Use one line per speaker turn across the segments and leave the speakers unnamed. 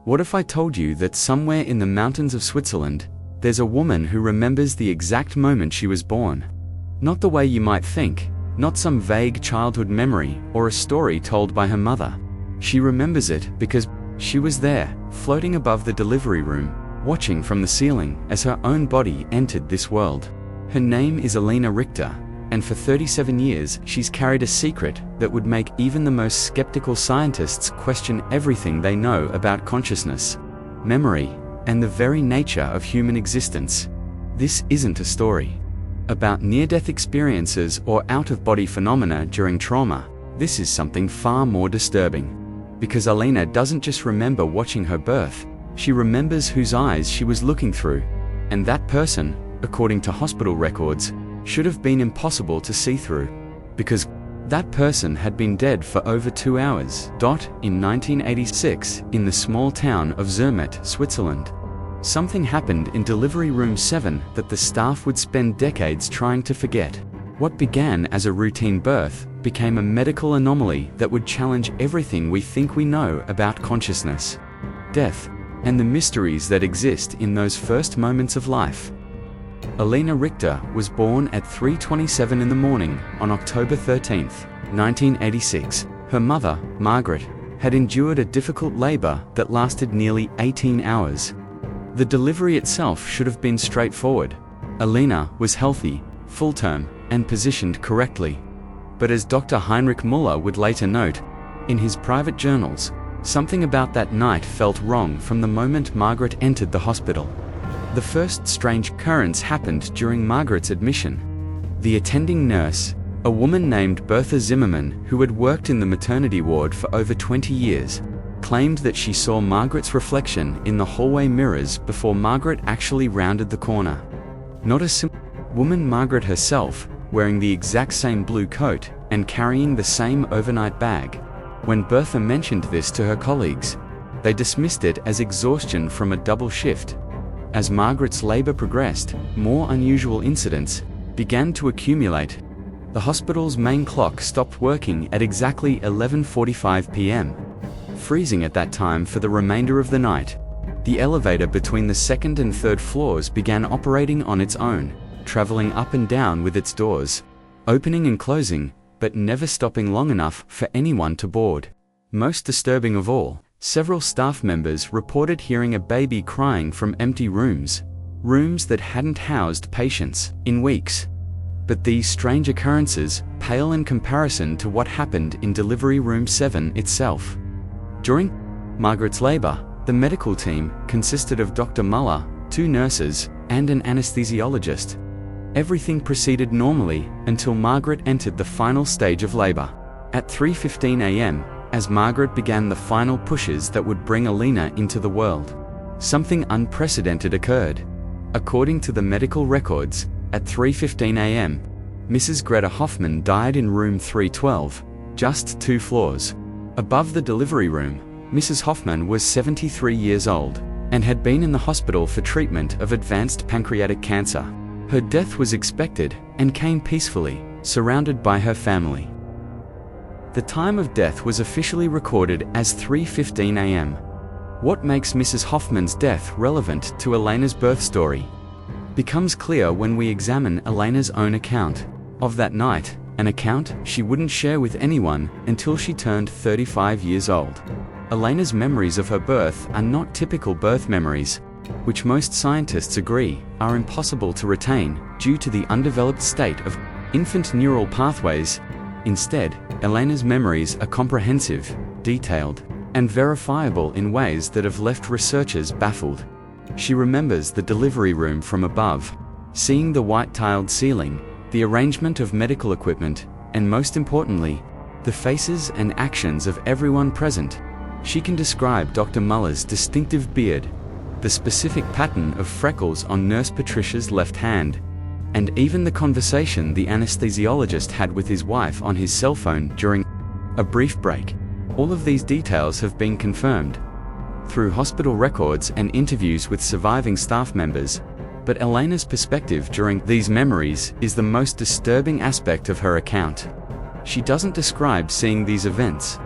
What if I told you that somewhere in the mountains of Switzerland, there's a woman who remembers the exact moment she was born? Not the way you might think, not some vague childhood memory or a story told by her mother. She remembers it because she was there, floating above the delivery room, watching from the ceiling as her own body entered this world. Her name is Alina Richter, and for 37 years she's carried a secret that would make even the most skeptical scientists question everything they know about consciousness, memory, and the very nature of human existence. This isn't a story about near-death experiences or out-of-body phenomena during trauma. This is something far more disturbing. Because Alina doesn't just remember watching her birth, she remembers whose eyes she was looking through. And that person, according to hospital records, should have been impossible to see through. Because that person had been dead for over 2 hours. In 1986, in the small town of Zermatt, Switzerland, something happened in delivery room 7 that the staff would spend decades trying to forget. What began as a routine birth became a medical anomaly that would challenge everything we think we know about consciousness, death, and the mysteries that exist in those first moments of life. Alina Richter was born at 3:27 in the morning on October 13, 1986. Her mother, Margaret, had endured a difficult labor that lasted nearly 18 hours. The delivery itself should have been straightforward. Alina was healthy, full-term, and positioned correctly. But as Dr. Heinrich Müller would later note, in his private journals, something about that night felt wrong from the moment Margaret entered the hospital. The first strange occurrence happened during Margaret's admission. The attending nurse, a woman named Bertha Zimmermann who had worked in the maternity ward for over 20 years, claimed that she saw Margaret's reflection in the hallway mirrors before Margaret actually rounded the corner. Not a simple woman. Margaret herself, wearing the exact same blue coat and carrying the same overnight bag. When Bertha mentioned this to her colleagues, they dismissed it as exhaustion from a double shift. As Margaret's labor progressed, more unusual incidents began to accumulate. The hospital's main clock stopped working at exactly 11:45 p.m., freezing at that time for the remainder of the night. The elevator between the second and third floors began operating on its own, traveling up and down with its doors, opening and closing, but never stopping long enough for anyone to board. Most disturbing of all, several staff members reported hearing a baby crying from empty rooms that hadn't housed patients in weeks. But these strange occurrences pale in comparison to what happened in delivery room 7 itself. During Margaret's labor, the medical team consisted of Dr. Müller, 2 nurses, and an anesthesiologist. Everything proceeded normally until Margaret entered the final stage of labor. At 3:15 a.m., as Margaret began the final pushes that would bring Alina into the world, something unprecedented occurred. According to the medical records, at 3:15 a.m., Mrs. Greta Hoffmann died in room 312, just 2 floors above the delivery room. Mrs. Hoffmann was 73 years old and had been in the hospital for treatment of advanced pancreatic cancer. Her death was expected and came peacefully, surrounded by her family. The time of death was officially recorded as 3:15 a.m. What makes Mrs. Hoffmann's death relevant to Alina's birth story becomes clear when we examine Alina's own account of that night, an account she wouldn't share with anyone until she turned 35 years old. Alina's memories of her birth are not typical birth memories, which most scientists agree are impossible to retain due to the undeveloped state of infant neural pathways. Instead, Alina's memories are comprehensive, detailed, and verifiable in ways that have left researchers baffled. She remembers the delivery room from above, seeing the white-tiled ceiling, the arrangement of medical equipment, and most importantly, the faces and actions of everyone present. She can describe Dr. Muller's distinctive beard, the specific pattern of freckles on Nurse Patricia's left hand, and even the conversation the anesthesiologist had with his wife on his cell phone during a brief break. All of these details have been confirmed through hospital records and interviews with surviving staff members, but Alina's perspective during these memories is the most disturbing aspect of her account. She doesn't describe seeing these events,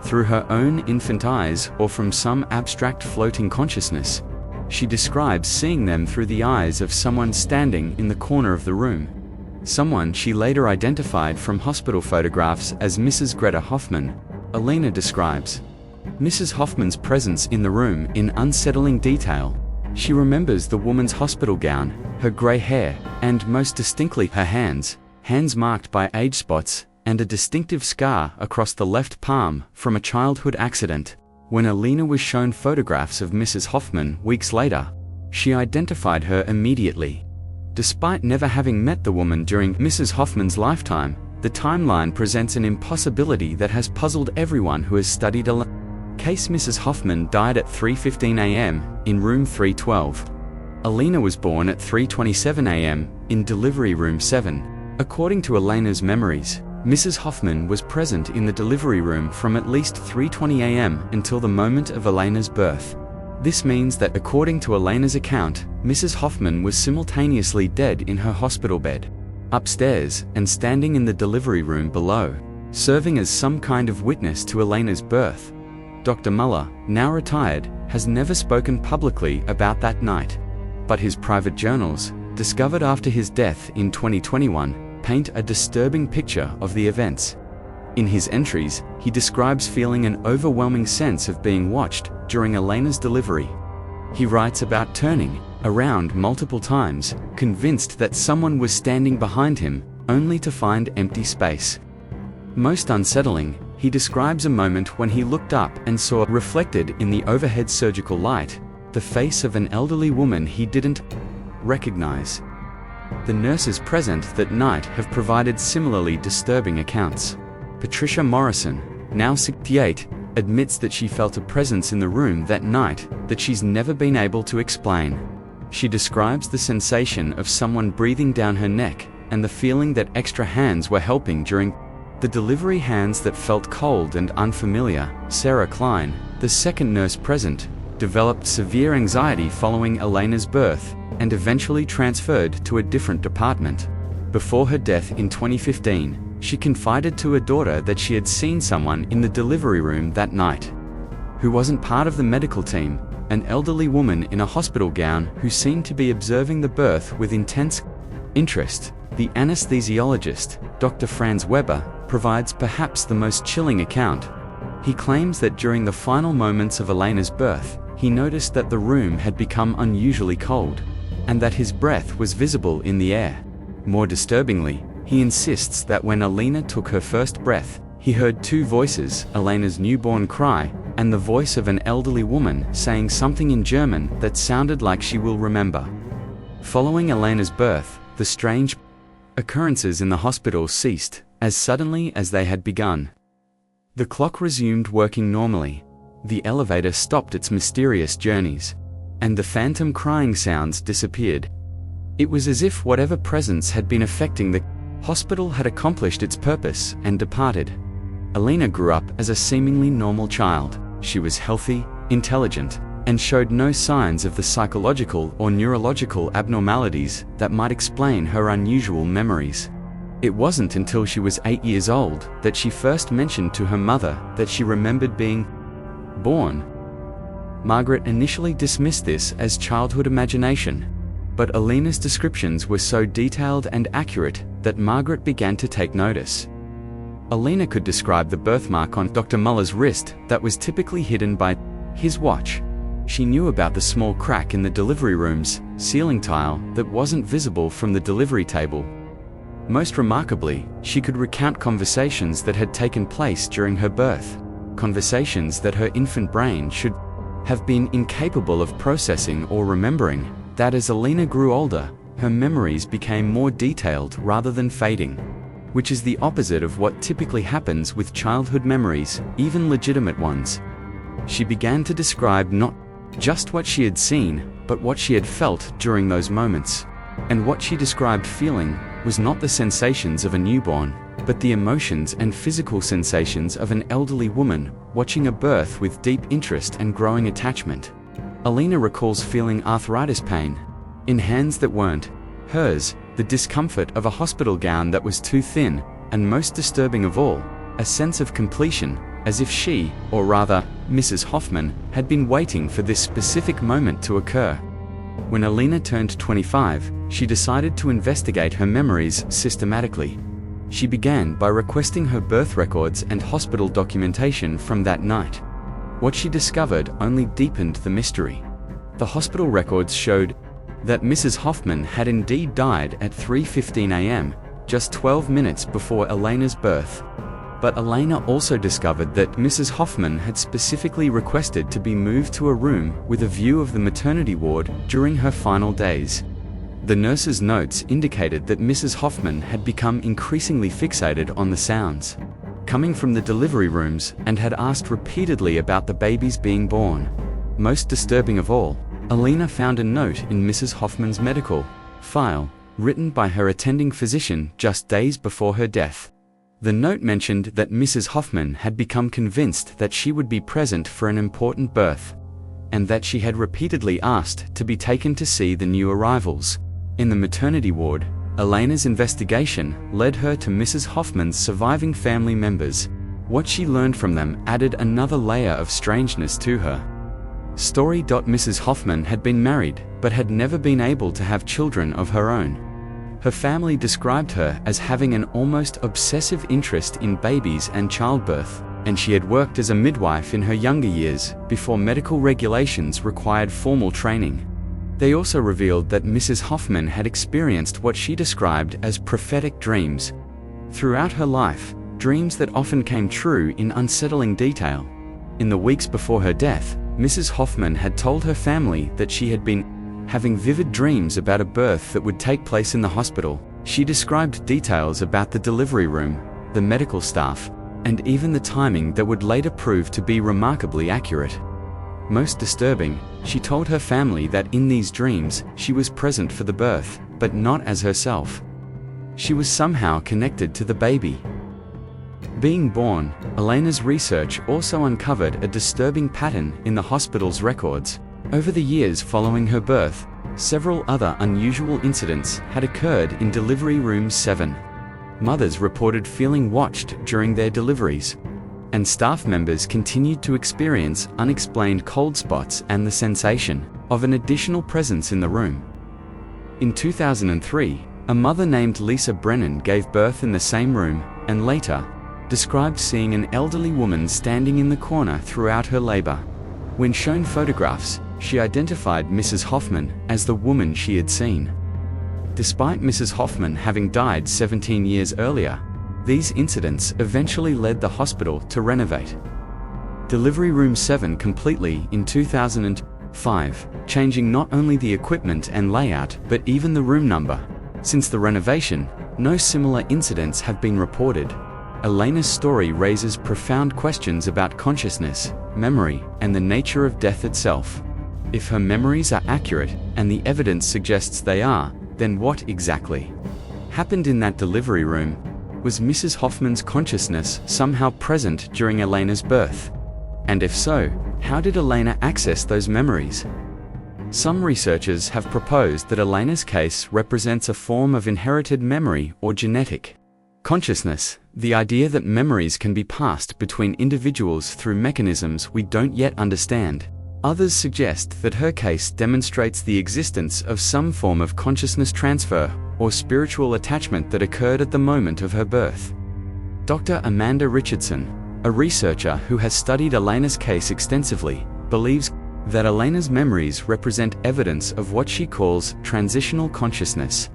through her own infant eyes or from some abstract floating consciousness. She describes seeing them through the eyes of someone standing in the corner of the room. Someone she later identified from hospital photographs as Mrs. Greta Hoffman. Alina describes Mrs. Hoffman's presence in the room in unsettling detail. She remembers the woman's hospital gown, her grey hair, and most distinctly her hands marked by age spots, and a distinctive scar across the left palm from a childhood accident. When Alina was shown photographs of Mrs. Hoffman weeks later, she identified her immediately. Despite never having met the woman during Mrs. Hoffman's lifetime, the timeline presents an impossibility that has puzzled everyone who has studied Alina. Case Mrs. Hoffman died at 3:15 a.m. in room 312. Alina was born at 3:27 a.m. in delivery room 7. According to Alina's memories, Mrs. Hoffman was present in the delivery room from at least 3:20 a.m. until the moment of Alina's birth. This means that according to Alina's account, Mrs. Hoffman was simultaneously dead in her hospital bed, upstairs, and standing in the delivery room below, serving as some kind of witness to Alina's birth. Dr. Muller, now retired, has never spoken publicly about that night. But his private journals, discovered after his death in 2021, paint a disturbing picture of the events. In his entries, he describes feeling an overwhelming sense of being watched during Alina's delivery. He writes about turning around multiple times, convinced that someone was standing behind him, only to find empty space. Most unsettling, he describes a moment when he looked up and saw reflected in the overhead surgical light the face of an elderly woman he didn't recognize. The nurses present that night have provided similarly disturbing accounts. Patricia Morrison, now 68, admits that she felt a presence in the room that night that she's never been able to explain. She describes the sensation of someone breathing down her neck and the feeling that extra hands were helping during the delivery, hands that felt cold and unfamiliar. Sarah Klein, the second nurse present, developed severe anxiety following Alina's birth and eventually transferred to a different department. Before her death in 2015, she confided to her daughter that she had seen someone in the delivery room that night who wasn't part of the medical team, an elderly woman in a hospital gown who seemed to be observing the birth with intense interest. The anesthesiologist, Dr. Franz Weber, provides perhaps the most chilling account. He claims that during the final moments of Alina's birth, he noticed that the room had become unusually cold, and that his breath was visible in the air. More disturbingly, he insists that when Alina took her first breath, he heard two voices, Alina's newborn cry, and the voice of an elderly woman saying something in German that sounded like she will remember. Following Alina's birth, the strange occurrences in the hospital ceased as suddenly as they had begun. The clock resumed working normally, the elevator stopped its mysterious journeys, and the phantom crying sounds disappeared. It was as if whatever presence had been affecting the hospital had accomplished its purpose and departed. Alina grew up as a seemingly normal child. She was healthy, intelligent, and showed no signs of the psychological or neurological abnormalities that might explain her unusual memories. It wasn't until she was 8 years old that she first mentioned to her mother that she remembered being born. Margaret initially dismissed this as childhood imagination, but Alina's descriptions were so detailed and accurate that Margaret began to take notice. Alina could describe the birthmark on Dr. Muller's wrist that was typically hidden by his watch. She knew about the small crack in the delivery room's ceiling tile that wasn't visible from the delivery table. Most remarkably, she could recount conversations that had taken place during her birth, conversations that her infant brain should have been incapable of processing or remembering. That as Alina grew older, her memories became more detailed rather than fading, which is the opposite of what typically happens with childhood memories, even legitimate ones. She began to describe not just what she had seen, but what she had felt during those moments. And what she described feeling was not the sensations of a newborn, but the emotions and physical sensations of an elderly woman watching a birth with deep interest and growing attachment. Alina recalls feeling arthritis pain in hands that weren't hers, the discomfort of a hospital gown that was too thin, and most disturbing of all, a sense of completion, as if she, or rather, Mrs. Hoffman, had been waiting for this specific moment to occur. When Alina turned 25, she decided to investigate her memories systematically. She began by requesting her birth records and hospital documentation from that night. What she discovered only deepened the mystery. The hospital records showed that Mrs. Hoffman had indeed died at 3:15 a.m., just 12 minutes before Elena's birth. But Alina also discovered that Mrs. Hoffman had specifically requested to be moved to a room with a view of the maternity ward during her final days. The nurse's notes indicated that Mrs. Hoffman had become increasingly fixated on the sounds coming from the delivery rooms and had asked repeatedly about the babies being born. Most disturbing of all, Alina found a note in Mrs. Hoffman's medical file, written by her attending physician just days before her death. The note mentioned that Mrs. Hoffman had become convinced that she would be present for an important birth, and that she had repeatedly asked to be taken to see the new arrivals. In the maternity ward, Elena's investigation led her to Mrs. Hoffman's surviving family members. What she learned from them added another layer of strangeness to her story. Mrs. Hoffman had been married, but had never been able to have children of her own. Her family described her as having an almost obsessive interest in babies and childbirth, and she had worked as a midwife in her younger years before medical regulations required formal training. They also revealed that Mrs. Hoffman had experienced what she described as prophetic dreams. Throughout her life, dreams that often came true in unsettling detail. In the weeks before her death, Mrs. Hoffman had told her family that she had been having vivid dreams about a birth that would take place in the hospital. She described details about the delivery room, the medical staff, and even the timing that would later prove to be remarkably accurate. Most disturbing, she told her family that in these dreams, she was present for the birth, but not as herself. She was somehow connected to the baby being born. Elena's research also uncovered a disturbing pattern in the hospital's records. Over the years following her birth, several other unusual incidents had occurred in Delivery Room 7. Mothers reported feeling watched during their deliveries, and staff members continued to experience unexplained cold spots and the sensation of an additional presence in the room. In 2003, a mother named Lisa Brennan gave birth in the same room, and later described seeing an elderly woman standing in the corner throughout her labor. When shown photographs, she identified Mrs. Hoffman as the woman she had seen. Despite Mrs. Hoffman having died 17 years earlier, these incidents eventually led the hospital to renovate Delivery Room 7 completely in 2005, changing not only the equipment and layout but even the room number. Since the renovation, no similar incidents have been reported. Elena's story raises profound questions about consciousness, memory, and the nature of death itself. If her memories are accurate, and the evidence suggests they are, then what exactly happened in that delivery room? Was Mrs. Hoffman's consciousness somehow present during Elena's birth? And if so, how did Elena access those memories? Some researchers have proposed that Elena's case represents a form of inherited memory or genetic consciousness, the idea that memories can be passed between individuals through mechanisms we don't yet understand. Others suggest that her case demonstrates the existence of some form of consciousness transfer or spiritual attachment that occurred at the moment of her birth. Dr. Amanda Richardson, a researcher who has studied Elena's case extensively, believes that Elena's memories represent evidence of what she calls transitional consciousness.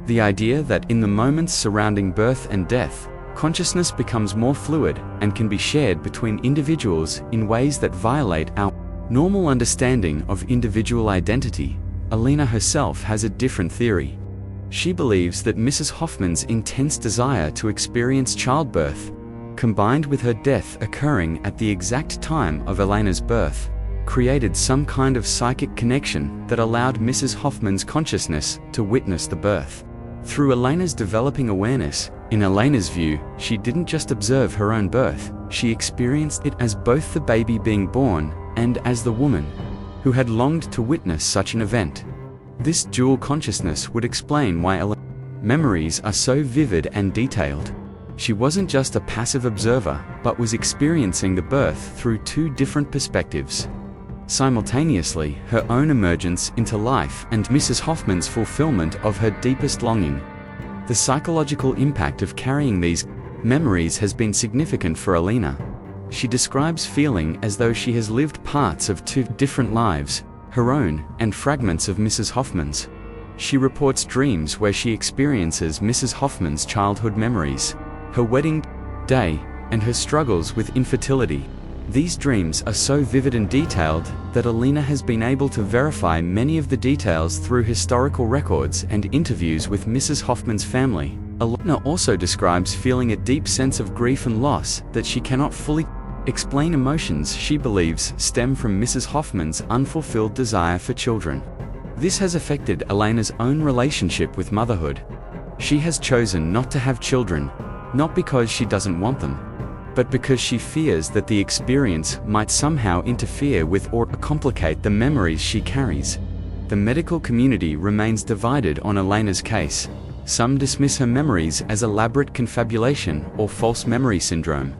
The idea that in the moments surrounding birth and death, consciousness becomes more fluid and can be shared between individuals in ways that violate our normal understanding of individual identity. Elena herself has a different theory. She believes that Mrs. Hoffman's intense desire to experience childbirth, combined with her death occurring at the exact time of Elena's birth, created some kind of psychic connection that allowed Mrs. Hoffman's consciousness to witness the birth. Through Elena's developing awareness, in Elena's view, she didn't just observe her own birth, she experienced it as both the baby being born and as the woman who had longed to witness such an event. This dual consciousness would explain why Elena's memories are so vivid and detailed. She wasn't just a passive observer, but was experiencing the birth through two different perspectives. Simultaneously, her own emergence into life and Mrs. Hoffman's fulfillment of her deepest longing. The psychological impact of carrying these memories has been significant for Alina. She describes feeling as though she has lived parts of two different lives, her own and fragments of Mrs. Hoffman's. She reports dreams where she experiences Mrs. Hoffman's childhood memories, her wedding day, and her struggles with infertility. These dreams are so vivid and detailed that Alina has been able to verify many of the details through historical records and interviews with Mrs. Hoffman's family. Alina also describes feeling a deep sense of grief and loss that she cannot fully explain, emotions she believes stem from Mrs. Hoffman's unfulfilled desire for children. This has affected Alina's own relationship with motherhood. She has chosen not to have children, not because she doesn't want them, but because she fears that the experience might somehow interfere with or complicate the memories she carries. The medical community remains divided on Alina's case. Some dismiss her memories as elaborate confabulation or false memory syndrome.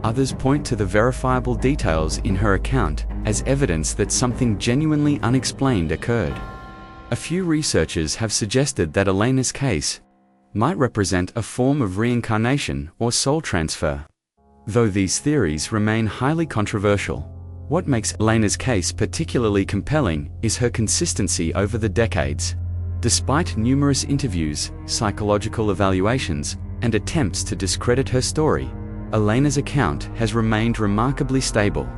Others point to the verifiable details in her account as evidence that something genuinely unexplained occurred. A few researchers have suggested that Alina's case might represent a form of reincarnation or soul transfer. Though these theories remain highly controversial, what makes Alina's case particularly compelling is her consistency over the decades. Despite numerous interviews, psychological evaluations, and attempts to discredit her story, Alina's account has remained remarkably stable.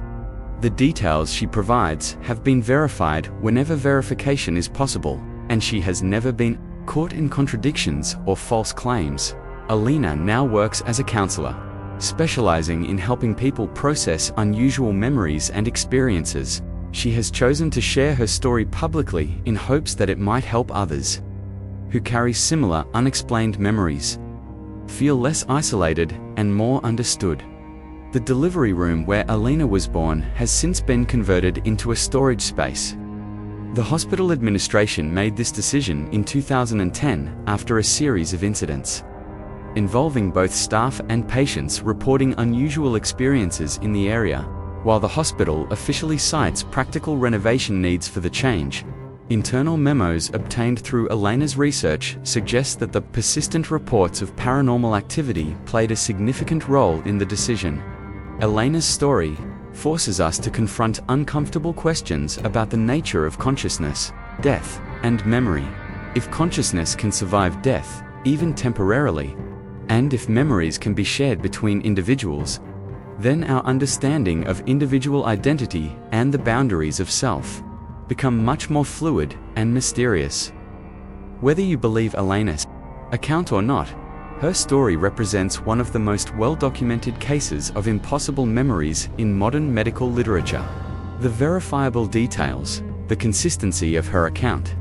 The details she provides have been verified whenever verification is possible, and she has never been caught in contradictions or false claims. Alina now works as a counselor, specializing in helping people process unusual memories and experiences. She has chosen to share her story publicly in hopes that it might help others who carry similar unexplained memories feel less isolated and more understood. The delivery room where Alina was born has since been converted into a storage space. The hospital administration made this decision in 2010 after a series of incidents involving both staff and patients reporting unusual experiences in the area. While the hospital officially cites practical renovation needs for the change, internal memos obtained through Alina's research suggest that the persistent reports of paranormal activity played a significant role in the decision. Alina's story forces us to confront uncomfortable questions about the nature of consciousness, death, and memory. If consciousness can survive death, even temporarily, and if memories can be shared between individuals, then our understanding of individual identity and the boundaries of self become much more fluid and mysterious. Whether you believe Alina's account or not, her story represents one of the most well-documented cases of impossible memories in modern medical literature. The verifiable details, the consistency of her account,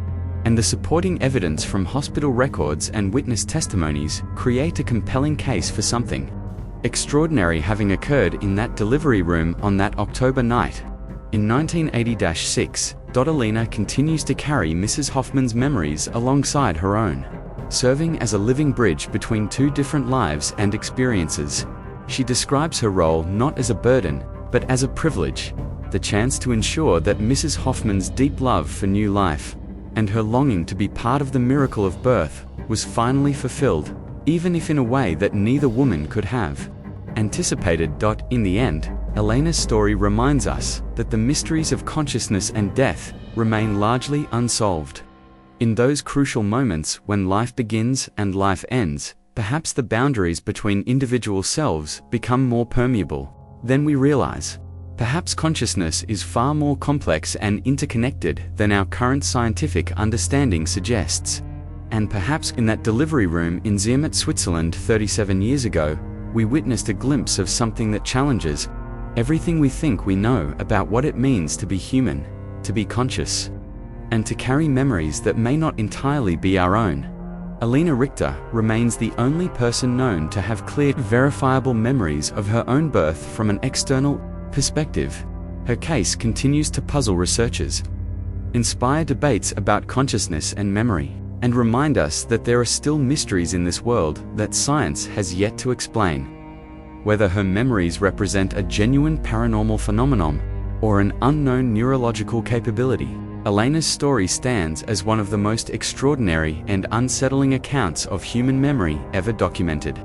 and the supporting evidence from hospital records and witness testimonies create a compelling case for something extraordinary having occurred in that delivery room on that October night. In 1980-6, Alina continues to carry Mrs. Hoffman's memories alongside her own, serving as a living bridge between two different lives and experiences. She describes her role not as a burden, but as a privilege, the chance to ensure that Mrs. Hoffman's deep love for new life and her longing to be part of the miracle of birth was finally fulfilled, even if in a way that neither woman could have anticipated. In the end, Alina's story reminds us that the mysteries of consciousness and death remain largely unsolved. In those crucial moments when life begins and life ends, perhaps the boundaries between individual selves become more permeable than we realize. Perhaps consciousness is far more complex and interconnected than our current scientific understanding suggests. And perhaps in that delivery room in Zermatt, Switzerland 37 years ago, we witnessed a glimpse of something that challenges everything we think we know about what it means to be human, to be conscious, and to carry memories that may not entirely be our own. Alina Richter remains the only person known to have clear, verifiable memories of her own birth from an external perspective. Her case continues to puzzle researchers, inspire debates about consciousness and memory, and remind us that there are still mysteries in this world that science has yet to explain. Whether her memories represent a genuine paranormal phenomenon or an unknown neurological capability, Elena's story stands as one of the most extraordinary and unsettling accounts of human memory ever documented.